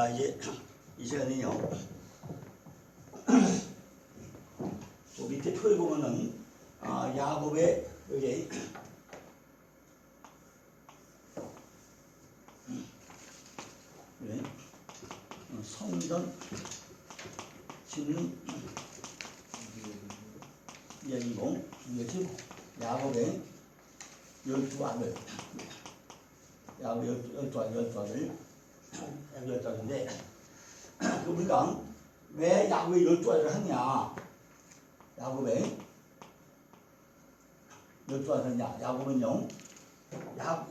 자, 이제 이 시간은요, 저 밑에 표에 보면은, 야곱의, 여기, 성전 짓는 이야기고, 이것이 야곱의 12아들, 야곱 12아들, 야곱 12아들인데, 우리가 왜 야곱의 12아들을 하냐? 야곱의 12아들을 하냐? 야곱은요,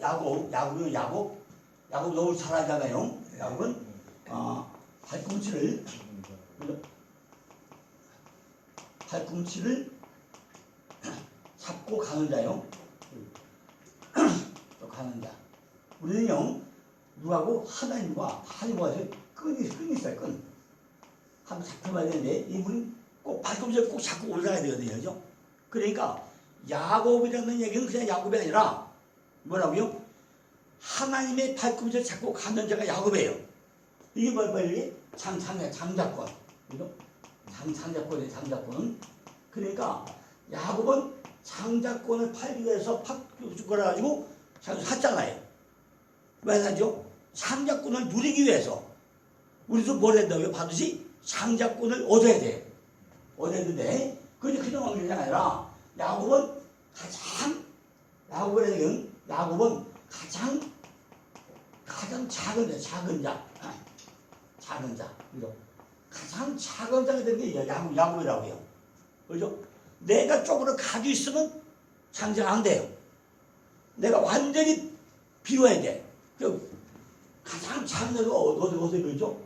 야곱 너무 잘하잖아요. 야곱은, 팔꿈치를 잡고 가는 자요. 또 가는 자. 우리는요, 누구하고 하나님과 끈이 있어요, 끈. 한번 잡혀봐야 되는데, 이분이 꼭 팔꿈치를 꼭 잡고 올라가야 되거든요. 그죠? 그러니까, 야곱이라는 얘기는 그냥 야곱이 아니라, 뭐라고요? 하나님의 팔꿈치를 잡고 가는 자가 야곱이에요. 이게 뭐예요? 장자권. 그죠? 장자권이에요, 장자권. 그러니까, 야곱은 장자권을 팔기 위해서 팔꿈치를 가지고 샀잖아요. 왜 사죠? 장자권을 누리기 위해서. 우리도 뭘 한다고요? 반드시 장자권을 얻어야 돼. 얻어야 되는데, 그게 그냥 얻는 게 아니라, 야곱은 가장 작은 자. 그죠? 가장 작은 자가 되는 게 야곱이라고 해요. 그죠? 내가 쪽으로 가지고 있으면 장자가 안 돼요. 내가 완전히 비워야 돼. 가장 작은 자가 어디 그죠?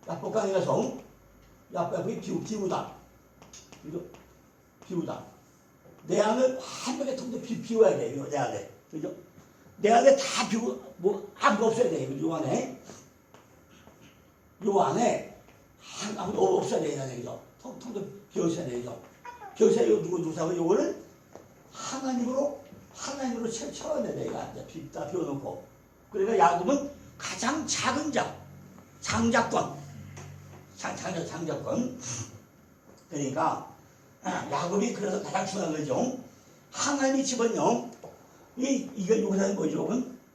야복강에 가서, 야복이 비우다. 그죠? 비우다. 내 안을 완벽히 통째로 비워야 돼. 내 안에. 그죠? 내 안에 다 비우고, 아무도 없어야 돼. 요 안에, 아무도 없어야 돼. 그죠? 통째로 비워셔야 돼. 그죠? 비워셔야 누구 사고, 요거를 하나님으로 채워야 돼. 내가 이제 다 비워놓고. 그러니까 야곱은 가장 작은 자, 장자권. 그러니까, 야곱이 그래서 가장 중요한 거죠. 하나님의 집은요, 이게 요거는 뭐죠?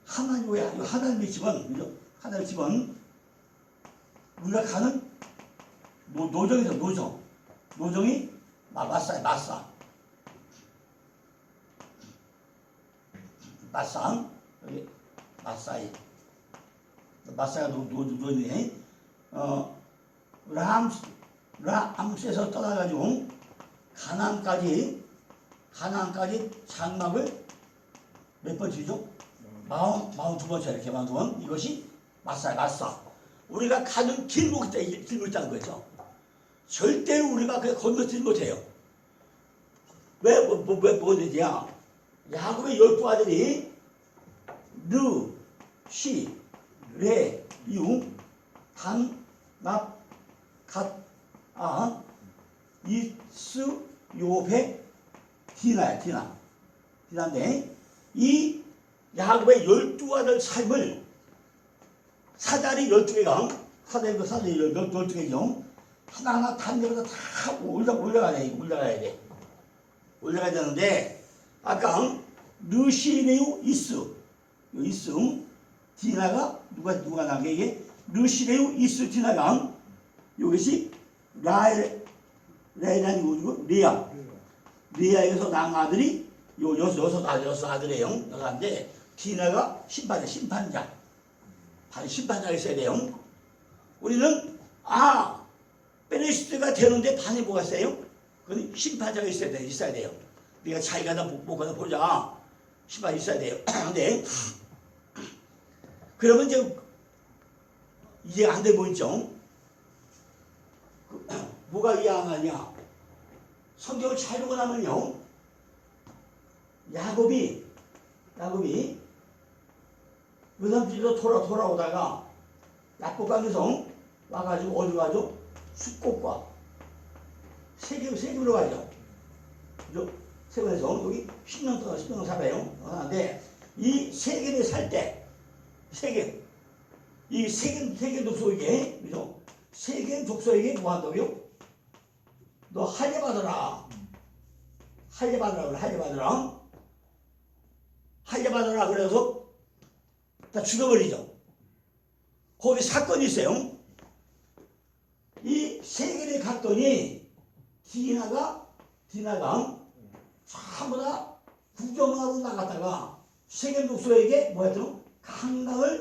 하나님의 집은, 그죠? 하나님의 집은, 우리가 가는 노정이죠, 노정. 노정이 마사. 여기, 마사가 노정이네. 람세에서 떠나가지고, 가나안까지 장막을 몇 번 지죠? 42번째 이렇게 42번. 이것이 마사. 우리가 가는 길목 있다는 거죠. 절대로 우리가 그냥 건너뛰지 못해요. 뭐 되지야? 야곱의 12아들이 르, 시, 레, 유, 단, 납, 갓, 아, 이스, 요베, 디나인데, 이 야곱의 12아들 삶을 사다리 12개가, 사다리 12개죠. 하나하나 단계마다 다 올라가야 돼. 올라가야 되는데, 아까, 르시레우 이스, 디나가, 누가 나게 이게, 르시레우 이스 디나가, 이것이 라이라는 이고 리아에서 낳은 아들이 여섯 아들이에요. 여자인데 디나가 심판자. 바로 심판자가 있어야 돼요. 우리는 페리시스가 되는데 반이 뭐가 있어요? 그건 심판자가 있어야 돼요. 네가 잘 가다 못 가다 보자. 심판이 있어야 돼요. 근데 그러면 이제 안 돼 보이죠? 뭐가 이해 안 가냐? 성경을 잘 보고 나면요, 야곱이 외삼촌으로 돌아오다가 야복강에서 와가지고 어디 가죠? 숫꽃과 세겜으로 가죠. 그죠? 세겜에서 여기 10년 살아요. 그런데 이 세겜에 살 때 세겜. 이 세겜 독소에게, 그죠? 세겜 독소에게 뭐 한다고요? 너 할례 받아라. 할례 받으라 그래, 할례 받으라. 할례 받으라 그래서 다 죽여버리죠. 거기 사건이 있어요. 이 세겜에 갔더니 디나가 전부 다 구경하러 나갔다가 세겜 독소에게 뭐 했더니 강간을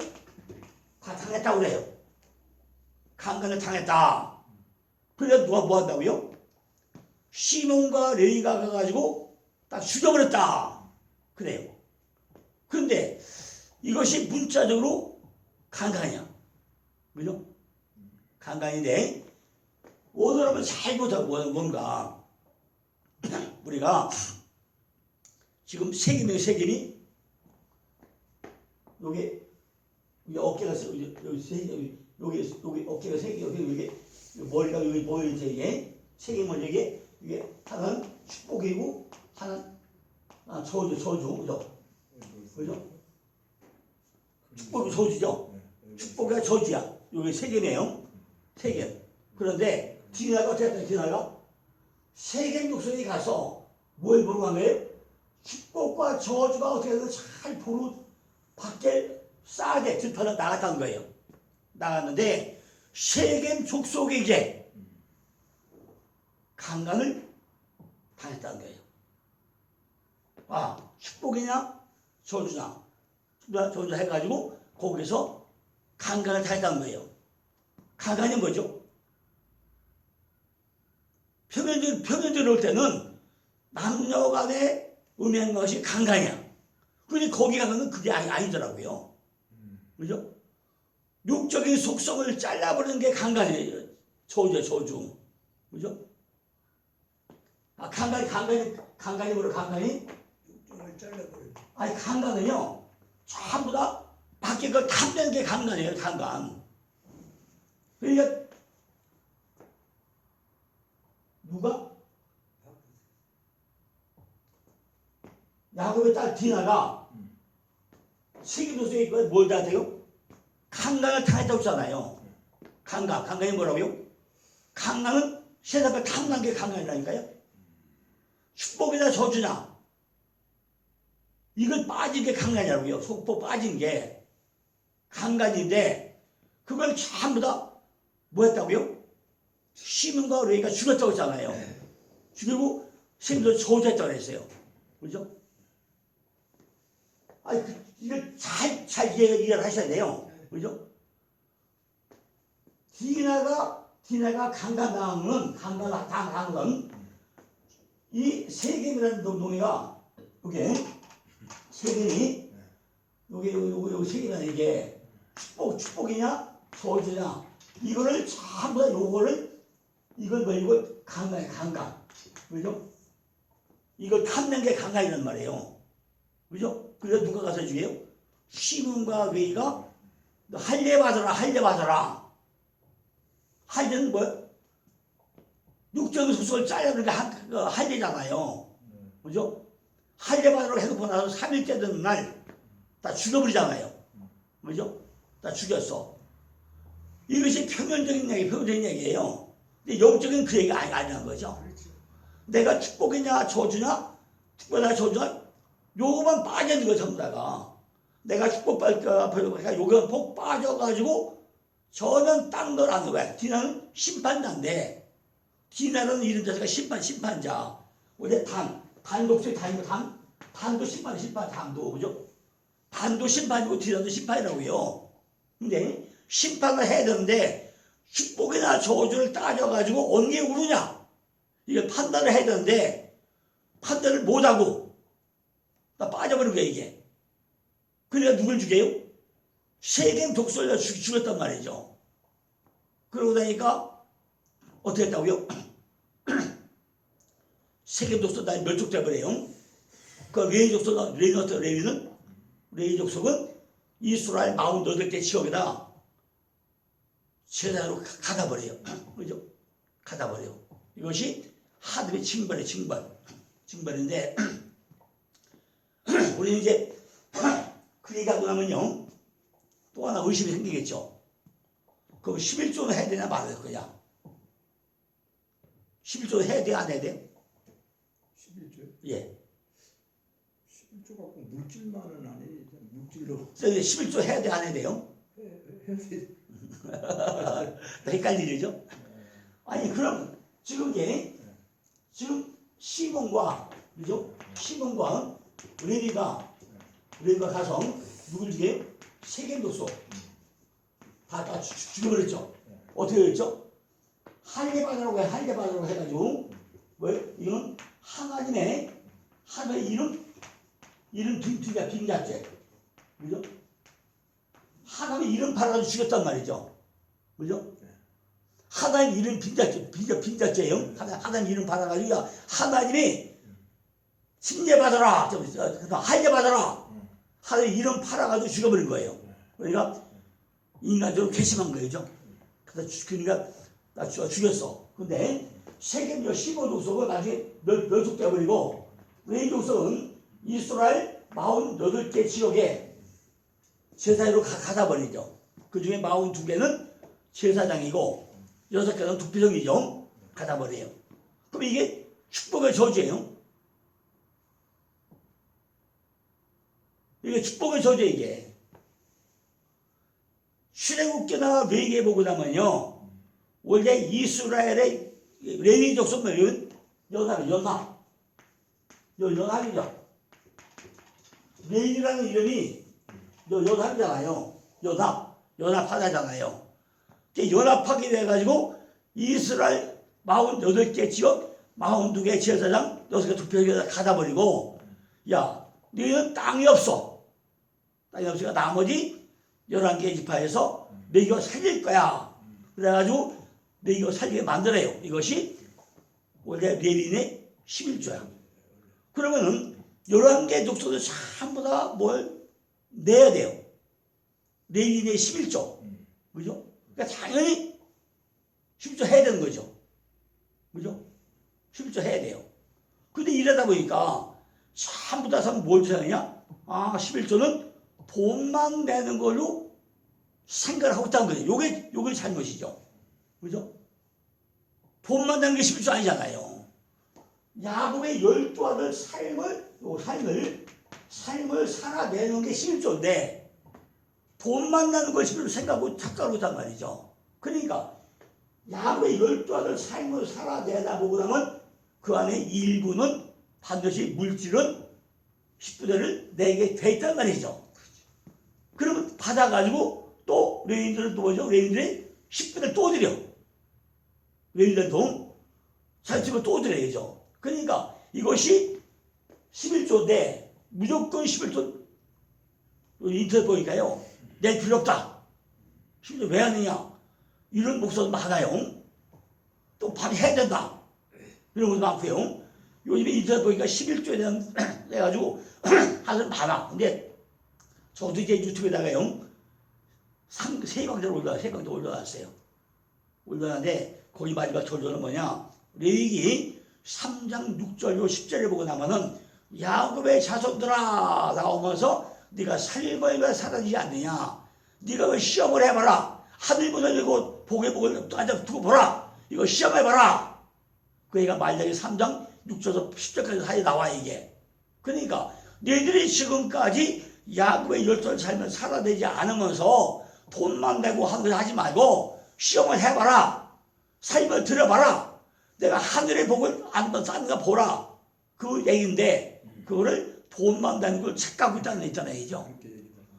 다 당했다고 그래요. 강간을 당했다. 그래서 누가 뭐 한다고요? 시몬과 레위가 가가지고 딱 죽여버렸다. 그래요. 그런데 이것이 문자적으로 강간이야. 그죠? 강간인데 오늘 한번 잘 보자고 뭔가 우리가 지금 세겜이 여기 어깨가 여기 어깨가 세 개, 여기 머리가 여기 보이는 이게 세겜은 이게 하나는 축복이고 하나는 저주 그죠? 축복이 저주죠. 축복이 저주야. 여기 세겜이에요. 세겜. 그런데 디나가 어떻게 했다? 디나가 세겜 독성에 가서 뭘 보러 간 거예요? 축복과 저주가 어떻게 해서 잘 보러 밖에 싸게 들판에 나갔다는 거예요. 나갔는데 세겜 족속에게 강간을 당했다는 거예요. 축복이냐 저주냐 저주 해가지고 거기서 강간을 당했다는 거예요. 강간이 뭐죠? 표면적으로 올 때는 남녀 간에 음행한 것이 강간이야. 그런데 거기 가서는 그게 아니더라고요. 그죠? 육적인 속성을 잘라버리는 게 강간이에요. 저주. 그죠? 강간이 뭐라 강간이? 육종을 잘라버려. 아니, 강간은요, 전부 다 밖에 걸 탐내는 게 강간이에요, 강간. 그러니까, 누가? 야곱의 딸 디나가 세겜독소에 있고 뭘 당했대요? 강간을 당했다고 했잖아요. 강간이 뭐라고요? 강간은 세상을 탐난 게 강간이라니까요. 축복이나 저주냐 이걸 빠진 게 강간이라고요. 속보 빠진 게 강간인데 그걸 전부 다 뭐 했다고요? 시몬과 레위가 죽였다고 했잖아요. 죽이고 세겜도 저주했다고 했어요. 그죠? 이걸 잘 이해를 하셔야 돼요. 그죠? 디나가 강간당한 건, 이 세겜이라는 동이가, 세겜이, 여기 세겜이라는 이게, 축복이냐, 저주냐, 이거를 전부 다 이걸 강간이야, 강간. 그죠? 이걸 탐낸 게 강간이란 말이에요. 그죠? 그래서 누가 가서 죽여요? 시몬과 레위가 할례 받아라. 할례는 뭐예요? 육적인 속성을 잘라내는 게 할례잖아요. 그죠? 할례 받으라고 해놓고 나서 3일째 되는 날 다 죽여버리잖아요. 그죠? 다 죽였어. 이것이 표면적인 얘기예요. 근데 영적인 그 얘기가 아니라는 거죠. 내가 축복이냐 저주냐 요거만 빠져있는 거야, 전부 다가. 내가 축복받을까, 요거만 폭 빠져가지고, 저는 딴 걸 안 해. 왜? 디나는 심판자인데, 디나는 이름 자체가 심판자. 원래 단독수의 단도 심판, 단도. 그죠? 단도 심판이고, 디나도 심판이라고요. 근데, 심판을 해야 되는데, 축복이나 저주를 따져가지고, 어느 게 옳으냐? 이걸 판단을 해야 되는데, 판단을 못하고, 나 빠져버린 거야, 이게. 그러니까 누굴 죽여요? 세겜 독소를 죽였단 말이죠. 그러고 나니까 어떻게 했다고요? 세겜 독소 다 멸족돼버려요. 그 레위 족속은 이스라엘 48대 지역에다 제사로 가다버려요. 그죠? 가다버려. 이것이 하드의 징벌인데, 우리는 이제 그리 가고 나면요, 또 하나 의심이 생기겠죠. 그럼 11조는 해야 되냐 말아야 되냐? 11조 해야 돼 안 해야 돼? 11조? 예. 11조 갖고 물질만은 아니 물질로 11조 해야 돼 안 해야 돼요? 해야 돼. 헷갈리죠? 아니 그럼 지금 지금 시몬과 그죠? 시몬과 레위가 가서 누굴 죽여요? 세겜 독소 다 죽여버렸죠. 어떻게 했죠? 할례반이라고 해가지고 왜 이건 하나님의 이름 빙자죄 그죠? 하나님의 이름 팔아가지고 죽였단 말이죠. 그죠? 하나님 이름 빙자죄예요. 하나님 이름 팔아가지고 야 하나님이 침례받아라, 할례받아라. 하나님 이름 팔아가지고 죽여버린 거예요. 그러니까 인간적으로 괘씸한 거죠. 그러니까 나 죽였어. 근데 세겜 시몬 족속은 나중에 멸족되어버리고 레위 족속은 이스라엘 48개 지역에 제사로 가다 버리죠. 그 중에 42개는 제사장이고 6개는 두피성이죠. 가다 버려요. 그럼 이게 축복의 저주예요. 이게 축복의 저주예요. 이게 출애굽기나 레위기에 보고 나면요 원래 이스라엘의 레위 족속은 연합이죠. 레위라는 이름이 연합이잖아요. 연합하다잖아요. 연합하게 돼가지고 이스라엘 48개 지역 42개 제사장 6개 투표기에다 가다 버리고 야 너희는 땅이 없어. 땅이 없으니까 나머지 11개 지파에서 너희가 살릴 거야. 그래가지고 너희가 살리게 만들어요. 이것이 원래 레위인의 11조야. 그러면은 11개 족속을 전부 다 뭘 내야 돼요. 레위인의 11조. 그죠? 그러니까 당연히 11조 해야 되는 거죠. 그죠? 11조 해야 돼요. 근데 이러다 보니까 전부 다 뭘 생각하냐? 11조는 돈만 내는 걸로 생각을 하고 있다는 거죠. 요게 잘못이죠. 그죠? 돈만 내는 게 11조 아니잖아요. 야곱의 12아들 삶을 살아내는 게 11조인데 돈만 나는 걸 11조 생각하고 착각하고 있단 말이죠. 그러니까 야곱의 12아들 삶을 살아내다 보고 나면 그 안에 일부는 반드시 물질은 10분의 내게 돼 있단 말이죠. 그러면 받아가지고 또 레위인들은 또 뭐죠? 레위인들이 10분을 또 드려. 레위인들 돈 살집을 또 드려야죠. 그러니까 이것이 11조인데 무조건 11조 인터넷 보니까요. 낼 필요 없다. 11조 왜 하느냐? 이런 목소리 많아요. 또 발휘해야 된다. 이런 것도 많고요. 요즘에 인터넷 보니까 11조에 대한 해가지고 하는 많아. 근데 저도 이제 유튜브에다가요. 세 강좌를 올려놨어요. 올려놨는데 거기 마지막 절조는 뭐냐? 레위기 3장 6절 10절을 보고 나면은 야곱의 자손들아 나오면서 네가 삶을 살아지지 않느냐? 네가 왜 시험을 해봐라. 하늘보다 열고 복에 복을 앉아 두고 보라. 이거 시험해봐라. 그 얘가 말라기 3장 6절에서 10절까지 사이에 나와 이게. 그러니까 너희들이 지금까지 야곱의 열절 삶을 살아내지 않으면서 돈만 내고 하지 말고 시험을 해봐라. 삶을 들여봐라. 내가 하늘의 복을 안가 보라. 그 얘기인데 그거를 돈만 내는 걸 착각하고 있다는 게 있잖아요.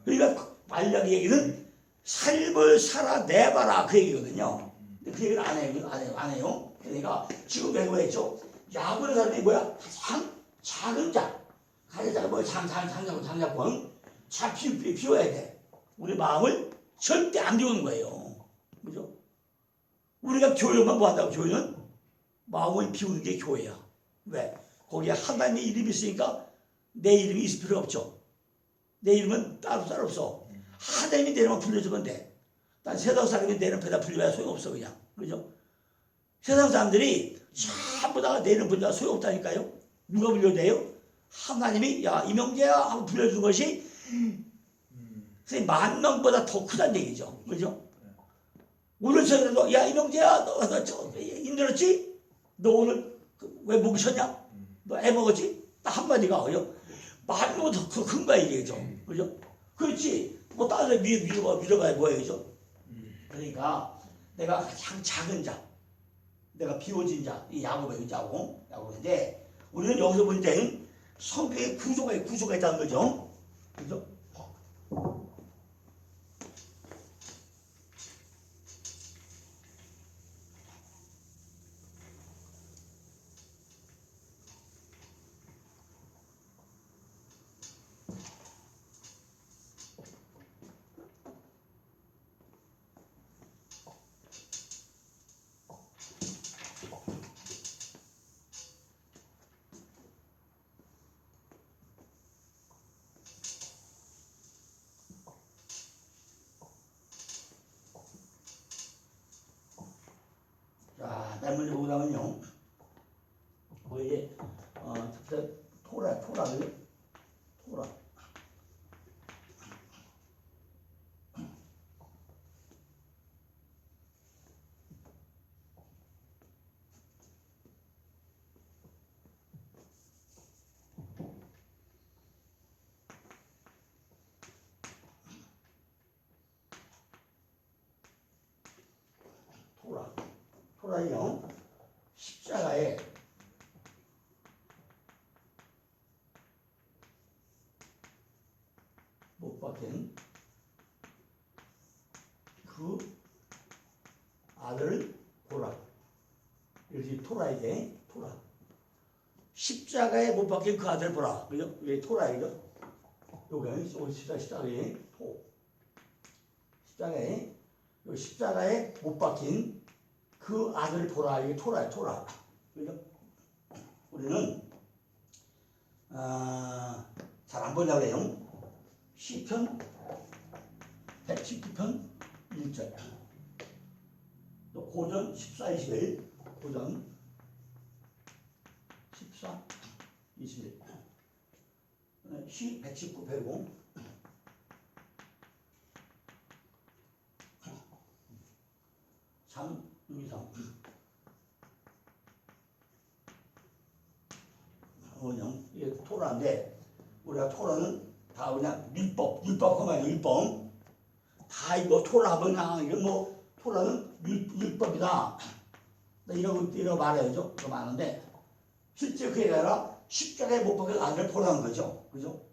그러니까 말라기 얘기는 삶을 살아내봐라 그 얘기거든요. 근데 그 얘기를 안 해요. 그러니까 지금 내가 했죠. 야곱의 사람이 뭐야? 가장 작은 자. 가장 작은 뭐야? 장작권. 잘 비워야 돼. 우리 마음을 절대 안 비우는 거예요. 그죠? 우리가 교회만 뭐 한다고 교회는? 마음을 비우는 게 교회야. 왜? 거기에 하나님의 이름이 있으니까 내 이름이 있을 필요 없죠. 내 이름은 따로 없어. 하나님이 내 이름만 불려주면 돼. 난 세상 사람이 내 이름 배다 불려야 소용없어 그냥. 그죠? 세상 사람들이 전부 다 내 이름 불려야 소용없다니까요. 누가 불려야 돼요? 하나님이 야 이명재야 하고 불려준 것이 선생님 10,000명보다 더 크다는 얘기죠. 그죠? 오늘 저녁에도 야 이명재야 너 힘들었지? 너 오늘 왜 목이 쉬었냐? 너 애 먹었지? 딱 한마디가 그죠? 10,000명보다 더 큰 거야 이게 그죠? 그죠? 그렇지. 뭐 다른 애 밀어봐야 뭐예요 그죠? 그러니까 내가 가장 작은 자, 내가 비워진 자, 이 야곱의 야곱인데 우리는 여기서 볼 때는 성격의 구조가 있다는 거죠. 그죠? 자, 다른 문제 보자면요. 뭐 이제 토라를 토라. 토라요. 십자가에 못 박힌 그 아들을 보라. 이것이 토라이제 토라. 십자가에 못 박힌 그 아들을 보라. 그죠? 이게 토라이죠. 요게 십자가에 십자가에 못 박힌 그 아들을 보라. 이게 토라야 토라. 그죠? 우리는 잘 안 보려고 해요. 시편 119편 1절 또 고전 14, 21 고전 14, 21 시 119, 105 3, 6, 2, 3 그냥 이게 토라인데 우리가 토라는 다 그냥 율법만 율법 다 이거 토라 그냥 이건 뭐 토라는 율법이다 이런 말해야죠. 그거 많은데 실제 그게 아니라 십자가에 못 박힌 아들을 보라는 거죠. 그죠?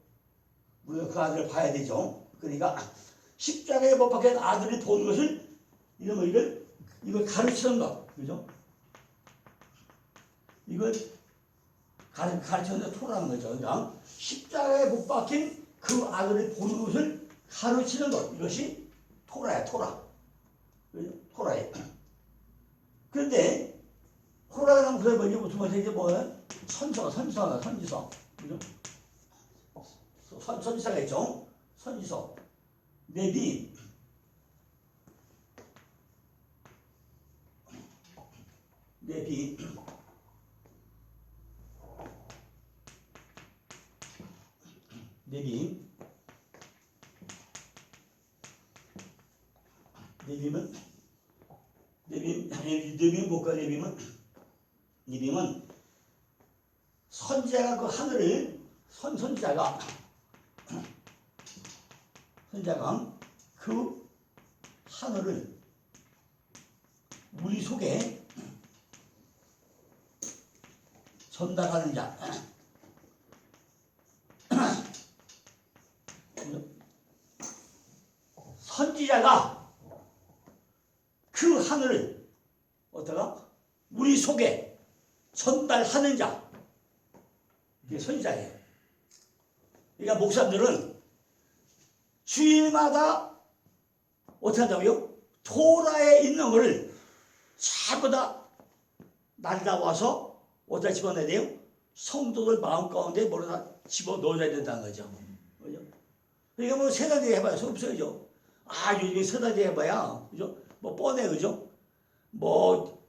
우리가 그 아들을 봐야 되죠. 그러니까 십자가에 못 박힌 아들이 보는 것을 이걸 가르치는 것, 그죠? 이걸 가르치는 데 토라는 거죠. 그러니까 십자가에 못 박힌 그 아들을 보는 것을 가르치는 것, 이것이 토라야, 토라. 그죠? 토라예요. 그런데 토라가 하면 그래 뭐지 무슨 말이지 뭐야? 선지서, 그죠? 선지서가 있죠. 선지서, 내비, 네비는 뭘까? 네비는 선지자가 그 하늘을 선지자가 그 하늘을 우리 속에 전달하는 자. 선지자가 그 하늘을 어떠가 우리 속에 전달하는 자. 이게 선지자예요. 그러니까 목사님들은 주일마다 어떻게 한다고요? 토라에 있는 것을 전부 다 날다 와서 어디다 집어넣어야 돼요? 성도들 마음 가운데 뭐다 집어넣어야 된다는 거죠. 그죠? 그러니까 뭐 세단지 해봐야 없어요. 요즘에 세단지 해봐야 그죠? 뭐 뻔해 그죠? 뭐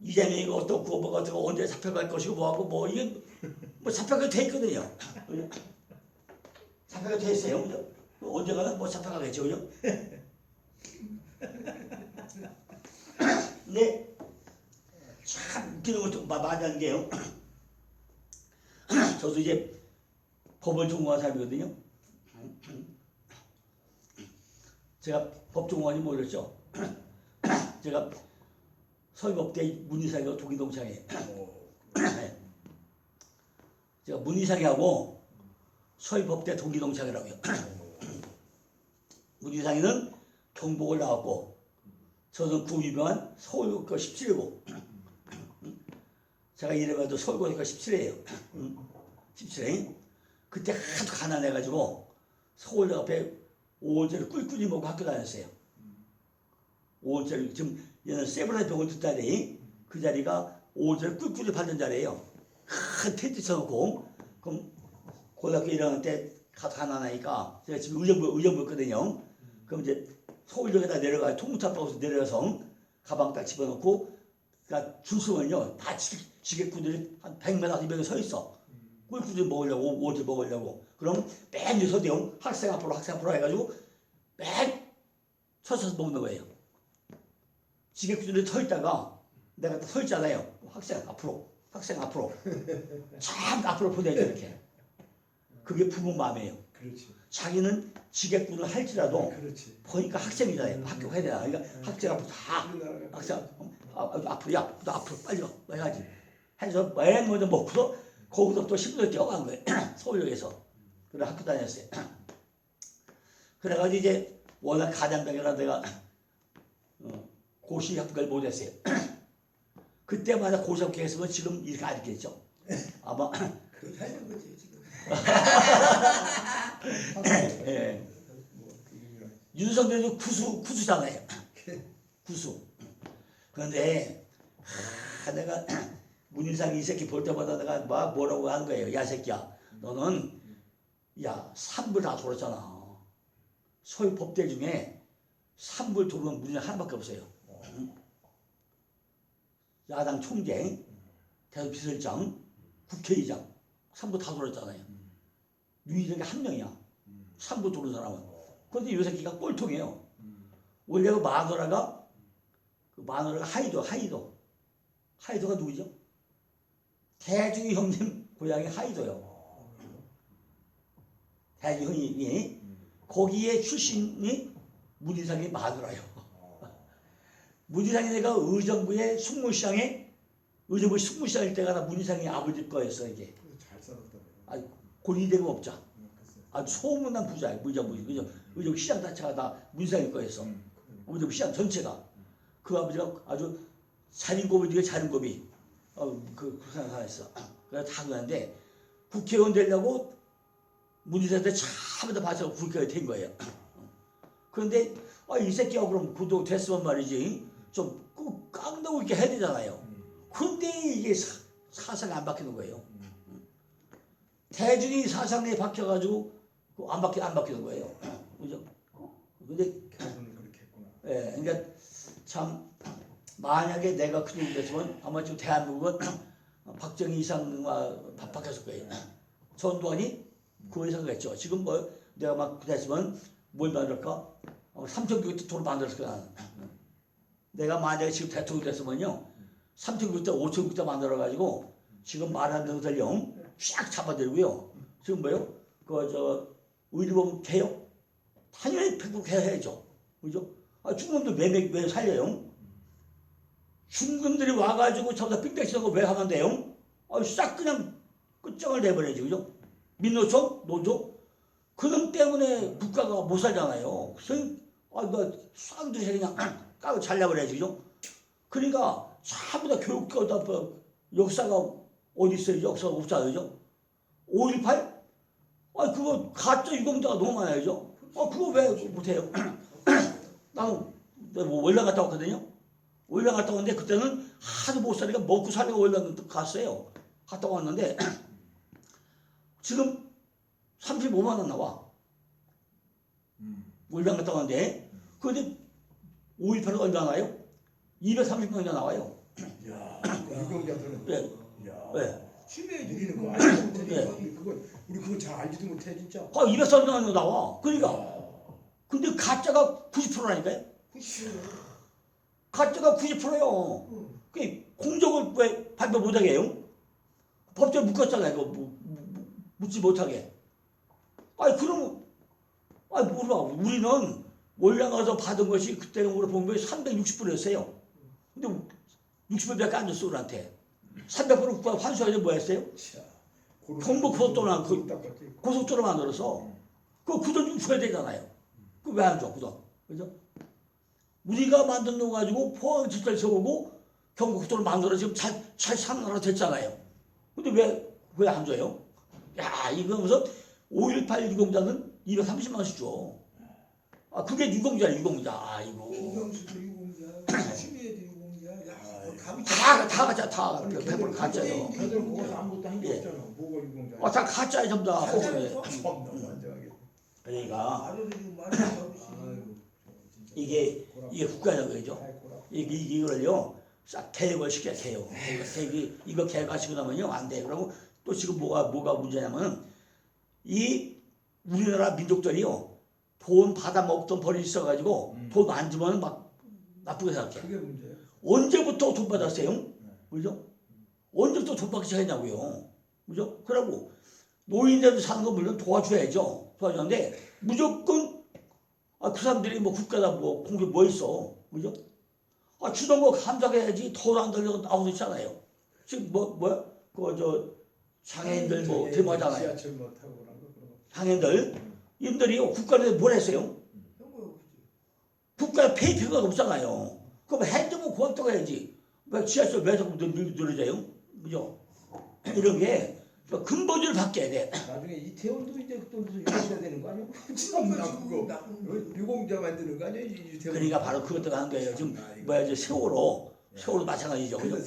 이재명이 어떻고 뭐가 어떻고 언제 잡혀갈 것이고 뭐하고 뭐 이게 뭐 잡혀가 돼 있거든요. 그죠? 잡혀가 돼 있어요. 그죠? 언젠가는 뭐 잡혀가겠죠, 그죠? 근데 참 웃기는 것도 많이 하는 게요. 저도 이제 법을 전공한 사람이거든요. 제가 법전공한지 모르겠죠. 제가 서울법대 문희사기하고 동기동창이에요. 제가 문희사기하고 서울법대 동기동창이라고요. 문희상이는 경복을 나왔고 저는 구유명한 서울고등학교 17이고 제가 이래봐도 서울고등학교 17이에요. 17회. 그때 하도 가난해가지고 서울 앞에 5원짜리 꿀꿀이 먹고 학교 다녔어요. 5원짜리 지금 얘는 세브라이 병원 뒷자리 그 자리가 5원짜리 꿀꿀이 팔던 자리예요. 큰 텐트 쳐놓고 그럼 고등학교 1학년 때 가난하니까 제가 지금 의정부였거든요. 그럼 이제 서울역에다 내려가 통무탑방에서 내려가서 가방 딱 집어넣고 그러니까 줄 서면요 다 지게꾼들이 한 100m 200명 서 있어. 꿀꿀이 먹으려고 5원짜리 먹으려고. 그럼 맨 뒤에 서대요. 학생 앞으로 해가지고 맨 서서 먹는 거예요. 지게꾼들이 서 있다가 내가 서 있잖아요. 학생 앞으로 참 앞으로 보내죠 이렇게. 그게 부모 마음이에요. 그렇지. 자기는 지게꾼을 할지라도 그렇지. 보니까 학생이잖아요. 학교 해야 되나. 그러니까 학생 앞으로 다 학생 앞으로 야, 너 앞으로 빨리 와 해야지. 해서 맨 먼저 먹고서 거기서 또 10분을 뛰어간 거예요. 서울역에서. 그래 학교 다녔어요. 그래가지고 이제 워낙 가장병이라 내가 고시 합격을 못했어요. 그때마다 고시 합격했으면 지금 이렇게 안 했겠죠. 아마 그렇게 하는 거지 지금. 예. 윤석열이 구수잖아요. 구수. 그런데 내가 문인상이 이 새끼 볼 때마다 내가 막 뭐라고 하는 거예요. 야 새끼야, 너는 야 3불 다 돌았잖아. 소위 법대 중에 3불 도는 문인 하나밖에 없어요. 야당 총재, 대통비서장, 국회의장 3불 다 돌았잖아요. 유일하게 한 명이야. 3불 도는 사람은. 그런데 이 새끼가 꼴통이에요. 원래 그 마누라가 하이도가 누구죠? 대중이 형님 고향이 하이도요. 대중 형님이 거기에 출신이 문희상이 마누라요. 문희상이 내가 의정부의 의정부 숙무시장일 때가 나 문희상이 아버지 거였어 이게. 잘 살았다. 아, 권위대금 업자. 아주 소문난 부자예요. 의정부 시장 자체가 다 문희상이 거였어. 의정부 시장 전체가. 그 아버지가 아주 자린고비 중에 자린고비. 그 생각했어. 그래서 다 그러는데 국회의원 되려고 문희상한테 참에다 봐서 국회의원이 된 거예요. 그런데 이 새끼가 그럼 구도 됐으면 말이지 좀 깡다고 이렇게 해야 되잖아요. 근데 이게 사상이 안 바뀌는 거예요. 대중이 사상에 박혀가지고 안 바뀌는 거예요. 그죠? 근데 결론은 그렇게 했구나. 예, 그러니까 참 만약에 내가 그 정도 됐으면 아마 지금 대한민국은 박정희 이상과 바뀌었을 거예요. 전두환이 그 이상했죠. 지금 뭐 내가 막 됐으면 뭘 만들까? 3,900대 돈을 만들었을 거야. 내가 만약에 지금 대통령 됐으면요 3,900대 5,900대 만들어가지고 지금 말하는 데서요 쫙 잡아들고요. 지금 뭐요? 의료보험 개혁 당연히 해야죠. 그죠? 중금도 왜 살려요? 중금들이 와가지고 저보다 삑백 치는 거 왜 하면 돼요? 싹 그냥 끝장을 내버려야지. 그죠? 민노총, 노조 그놈 때문에 국가가 못 살잖아요. 그래서 쌍들이 그냥 까고 잘려버려야지. 그죠? 그러니까 전부 다 교육과 역사가 어디 있어요? 역사가 없잖아요. 그죠? 5.18? 그거 가짜 유공자가 너무 많아요. 그죠? 그거 왜 못해요? 나는 뭐 월남 갔다 왔거든요. 월남 갔다 왔는데 그때는 하도 못 사니까 먹고 살려고 월남 갔어요. 갔다 왔는데 지금 35만 원 나와. 월남 갔다 왔는데 그런데 5.18은 얼마 나와요? 230만 원 나와요. 야, 유경자들은. 예. 예. 취미에 드리는 거 알지도 못해. 네. 우리 그거 잘 알지도 못해 진짜. 240명 나와. 그러니까. 근데 가짜가 90%라니까요. 가짜가 90%예요. 그 공적을 왜 발표 못하게 해요? 법적으로 묶었잖아요. 그거 묻지 못하게. 아니 그러면 몰라. 우리는 올라가서 받은 것이 그때는 우리 본 거에 360%였어요. 근데 60%밖에 안 줬어 우리한테. 300% 국가 환수하지 뭐 했어요? 경북 고속도로나 고속도로 만들어서 그 구돈 좀 줘야 되잖아요. 그 왜 안 줘? 구돈. 그죠? 우리가 만든 거 가지고 포항 지철 세우고 경북 고속도로 만들어 지금 잘 사는 나라 됐잖아요. 근데 왜 안 줘요? 야, 이거 무슨 5.18 유공자는 230만 원씩 줘. 그게 유공자야, 유공자. 아이고. 유경수도 유공자, 취미에도 유공자. 다 가짜, 다 100% 가짜요. 걔들 먹어서 아무것도 한 게 예. 없잖아. 뭐가 유공자? 다 가짜야, 전부 다. 너무 완전하게. 그러니까 아유, 이게 국가적이죠. 고라. 이거를요, 싹 개혁을 시켜야 개혁. 이거 개혁하시고 나면요, 안 돼. 그러고 또 지금 뭐가 문제냐면 이 우리나라 민족들이요, 돈 받아 먹던 버릇이 있어가지고 돈 안 주면 막 나쁘게 생각해. 그게 문제예요. 언제부터 돈 받았어요? 그죠? 언제부터 돈 받기 시작했냐고요. 그죠? 그러고 노인들 사는 거 물론 도와줘야죠. 도와주는데 무조건 그 사람들이 뭐 국가다 뭐 공개 뭐 있어. 그죠? 주던 거 감사해야지. 돈 안 들려고 나오고 있잖아요. 지금 장애인들 뭐 데모하잖아요. 지하철 못 타고 그런 거. 장애인들 이들이요 국가에서 뭘 했어요? 국가에 페이퍼가 없잖아요. 그럼 해주면 고맙다고 해야지. 왜 지하철 왜 자꾸 늘어져요? 그죠? 이런 게 근본적으로 바뀌어야 돼. 나중에 이태원도 이제 또 무슨 유공자 되는 거 아니야? 참나 그거 유공자 만드는 거 아니야? 이태원. 그러니까 바로 그것도 하는 거예요. 지금 세월호 마찬가지죠. 그죠?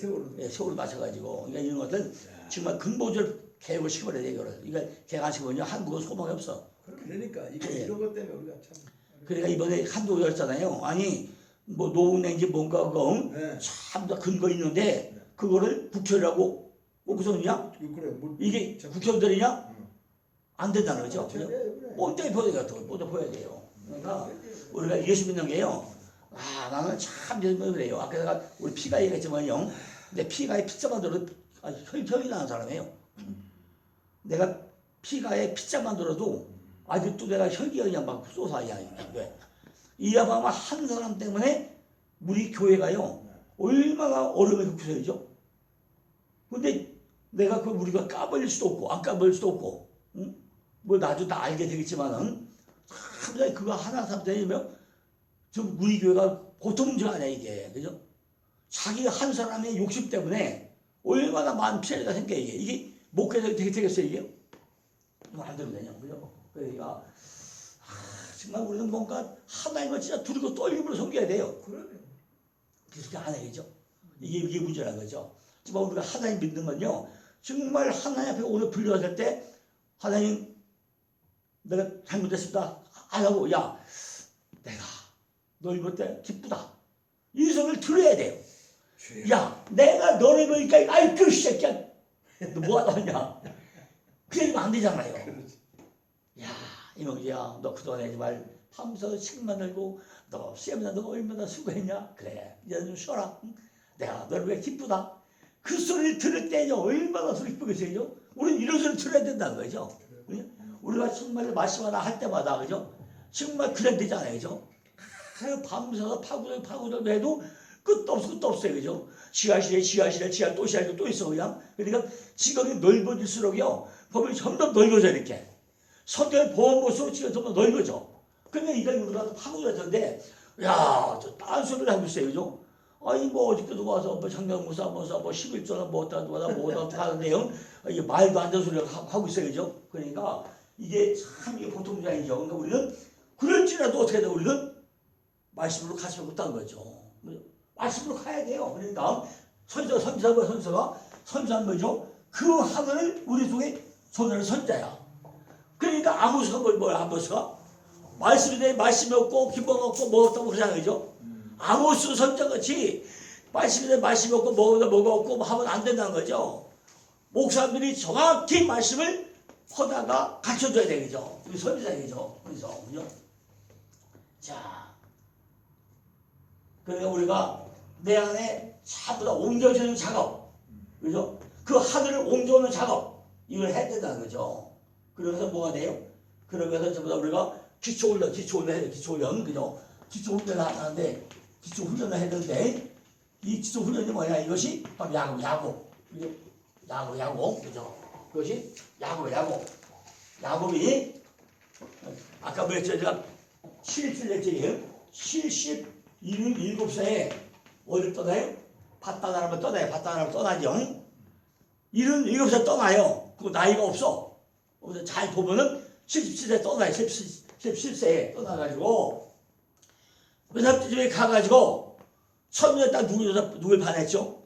세월호 마찬가지고. 그러니까 이런 것들 정말 근본적으로 개혁을 시켜버려야 돼 이거를. 그러니까 개혁하시면요 한국은 소망이 없어. 그러니까 이런 것 때문에 우리가 참. 그러니까 이번에 한도 열었잖아요. 아니 뭐 노은행지 뭔가 참다 근거 있는데 그거를 국회라고 무슨이냐? 그래, 이게 국회의원들이냐? 안 된다는 거죠. 그래. 뻔뻔히 보여야 돼요. 뻔뻔히 보여야 돼요. 그러니까 우리가 이해수 믿는 게요. 나는 참 그래요. 아까 내가 우리 피가 얘기했지만요. 근데 피가에 피자만 들어도 혈이 나는 사람이에요. 내가 피가에 피자만 들어도 아직도 내가 혈기가 그냥 막 쏟아. 이 아마 한 사람 때문에 우리 교회가요. 얼마나 어려움에 겪으셔야죠. 근데 내가 우리가 까버릴 수도 없고 안 까버릴 수도 없고 뭐 나도 다 알게 되겠지만은 참 그거 하나 삼자이면 지금 우리 교회가 보통 문제가 아니야 이게. 그죠? 자기 한 사람의 욕심 때문에 얼마나 많은 피해가 생겨요 이게 목회자 되겠어요 이게? 안 되거든요. 그죠? 그러니까 정말 우리는 뭔가 하나님을 진짜 두리고 떨림으로 섬겨야 돼요. 그렇게 안 해야죠. 이게 문제라는 거죠. 정말 우리가 하나님 믿는 건요. 정말 하나님 앞에 오늘 불려왔을 때 하나님 내가 잘못했습니다. 안 하고 내가 너 이럴 때 기쁘다. 이 소리를 들어야 돼요. 내가 너를 보니까 아이 그 새끼야 너 뭐하다 왔냐. 그러면 안 되잖아요. 이명지야 너 그동안에 정말 밤새서 책만 들고 너 세미나 너 얼마나 수고했냐. 그래 이제 좀 쉬어라. 내가 너를 왜 기쁘다. 그 소리를 들을 때요 얼마나 소리 기쁘겠어요. 우리는 이런 소리 들어야 된다는 거죠. 우리가 정말 말씀 하나 할 때마다 그죠? 정말 그래야 되잖아요. 그죠? 밤새서 파고들 해도 끝도 없어요. 그죠? 지하실에 지하 또 있어 그냥. 그러니까 지금이 넓어질수록요 법이 점점 넓어져 이렇게. 선택 보험보수로 지금 점점 넓어져. 그러니까 이걸 우리가 파고들 텐데 저 딴 소리를 하고 있어요. 그죠? 뭐 어저께도 와서 뭐 장명무사 뭐 11조나 뭐 어디다 하는데요. 이게 말도 안 되는 소리를 하고 있어요. 그죠? 그러니까 이게 참 이게 보통 문제 아니죠. 그러니까 우리는 그럴지라도 어떻게 돼 우리는 말씀으로 갈 수밖에 없다는 거죠. 말씀으로 가야 돼요. 그러니까 선지자가 뭐죠? 그 하늘을 우리 속에 손을 선자야. 그러니까 아무수가 뭐야 아무수가? 말씀이 돼 말씀이 없고 기뻐가 없고 뭐 없다고 그러잖아요. 그죠? 아모스 선자같이 말씀이 돼 말씀이 없고 뭐가 없고 하면 안 된다는 거죠. 목사님들이 정확히 말씀을 퍼다가 가르쳐줘야 되겠죠. 우리 선지자이죠. 그죠? 자, 그러니까 우리가 내 안에 전부 다 옮겨주는 작업, 그죠? 그 하늘을 옮겨오는 작업, 이걸 해야 된다는 거죠. 그러면서 뭐가 돼요? 그러면서 전부 다 우리가 기초훈련 해야 돼. 기초훈련, 그죠? 기초훈련을 하는데, 기초훈련을 해야 되는데, 이 기초훈련이 뭐냐? 이것이 바로 야곱, 그죠? 야곱, 그죠? 그것이 야곱이, 아까 뭐랬죠? 제가 77년째예요. 77살에 어디를 떠나요? 밧단하면 떠나요. 밧단하면 떠나죠. 77살 떠나요. 그 나이가 없어. 그래서 잘 보면은 77세 떠나요. 17세에 떠나가지고 외삼집에 가가지고 처음에 딱 누굴 반했죠?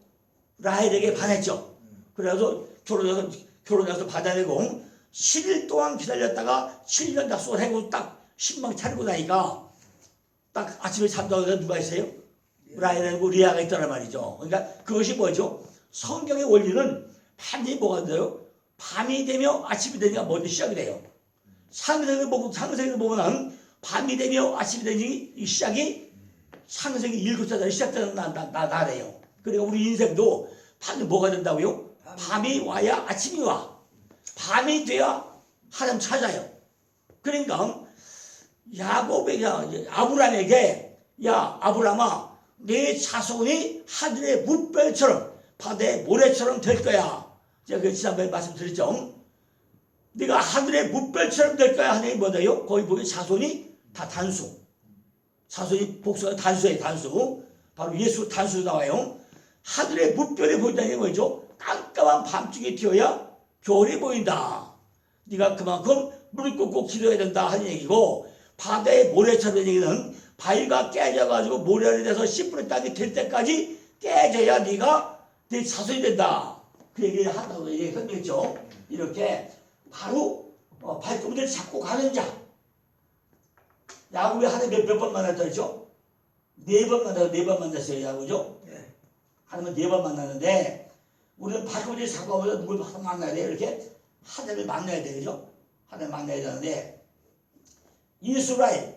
라헬에게 반했죠. 그래서 결혼해서 받아내고 10일 동안 기다렸다가 7년 약속을 하고 딱 신방 차리고 나니까 딱 아침에 잠자고 누가 있어요? 라헬하고 리아가 있더란 말이죠. 그러니까 그것이 뭐죠? 성경의 원리는 반드시 뭐가 돼요? 밤이 되며 아침이 되니까 먼저 시작이 돼요. 상세기를 보면 밤이 되며 아침이 되니 이 시작이 상세기 7차례 시작되는 날이에요. 그러니까 우리 인생도 반드시 뭐가 된다고요? 밤이 와야 아침이 와. 밤이 돼야 하나님 찾아요. 그러니까 야곱에게 아브람에게 야 아브람아 내 자손이 하늘의 뭇별처럼 바다의 모래처럼 될 거야. 제가 그 지난번에 말씀드렸죠. 네가 하늘의 뭇별처럼 될 거야. 하나님 뭐다요? 거기 보면 자손이 다 단수. 자손이 복수가 단수예요. 단수. 바로 예수 단수로 나와요. 하늘의 뭇별이 보인다는 게 뭐죠? 깜깜한 밤중에 튀어야 별이 보인다. 네가 그만큼 무릎 꿇고 기도해야 된다 하는 얘기고 바다의 모래처럼 되는 얘기는 바위가 깨져가지고 모래가 돼서 씨 뿌린 땅이 될 때까지 깨져야 네가 네 자손이 된다. 그 얘기를 한다고 얘기했죠. 이렇게 바로 발꿈치를 잡고 가는 자. 야곱이 하루에 몇 번 만났다 그랬죠? 4번 만났어요. 야곱이죠? 네. 하루에 4번 만났는데 우리는 발꿈치를 잡고 가면서 누굴 만나야 돼요. 이렇게 하나님을 만나야 되죠. 하나님을 만나야 되는데 이스라엘